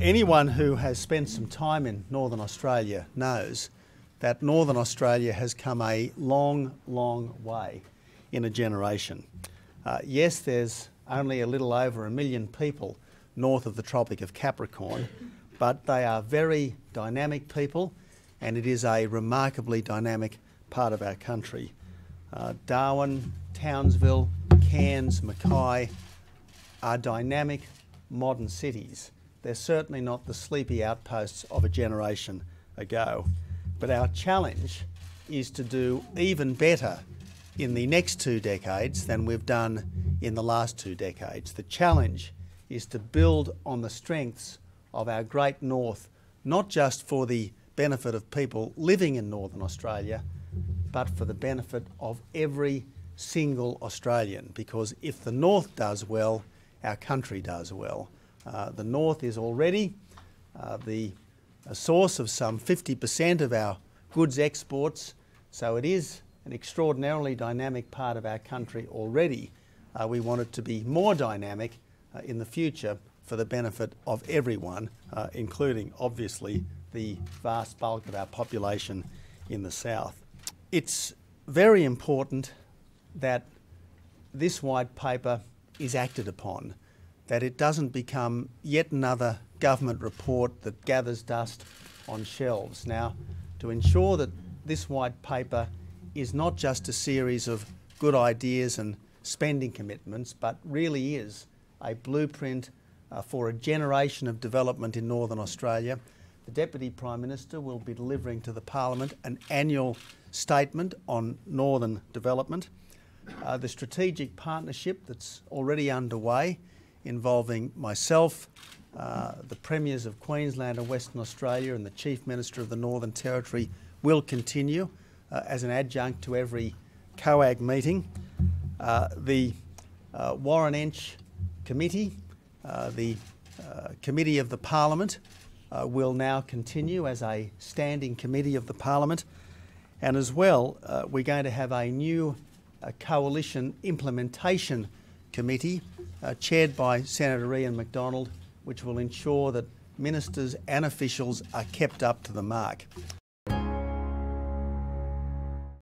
Anyone who has spent some time in Northern Australia knows that Northern Australia has come a long, long way in a generation. Yes, there's only a little over 1 million people north of the Tropic of Capricorn, but they are very dynamic people, and it is a remarkably dynamic part of our country. Darwin, Townsville, Cairns, Mackay are dynamic modern cities. They're certainly not the sleepy outposts of a generation ago. But our challenge is to do even better in the next 2 decades than we've done in the last 2 decades. The challenge is to build on the strengths of our great north, not just for the benefit of people living in Northern Australia, but for the benefit of every single Australian. Because if the north does well, our country does well. The north is already a source of some 50% of our goods exports, so it is an extraordinarily dynamic part of our country already. We want it to be more dynamic in the future for the benefit of everyone, including obviously the vast bulk of our population in the south. It's very important that this white paper is acted upon, that it doesn't become yet another government report that gathers dust on shelves. Now, to ensure that this white paper is not just a series of good ideas and spending commitments, but really is a blueprint for a generation of development in Northern Australia, the Deputy Prime Minister will be delivering to the Parliament an annual statement on Northern development. The strategic partnership that's already underway, involving myself, the Premiers of Queensland and Western Australia and the Chief Minister of the Northern Territory, will continue as an adjunct to every COAG meeting. The Warren Ench Committee, the Committee of the Parliament, will now continue as a standing committee of the Parliament. And as well, we're going to have a new coalition implementation committee chaired by Senator Ian MacDonald, which will ensure that ministers and officials are kept up to the mark.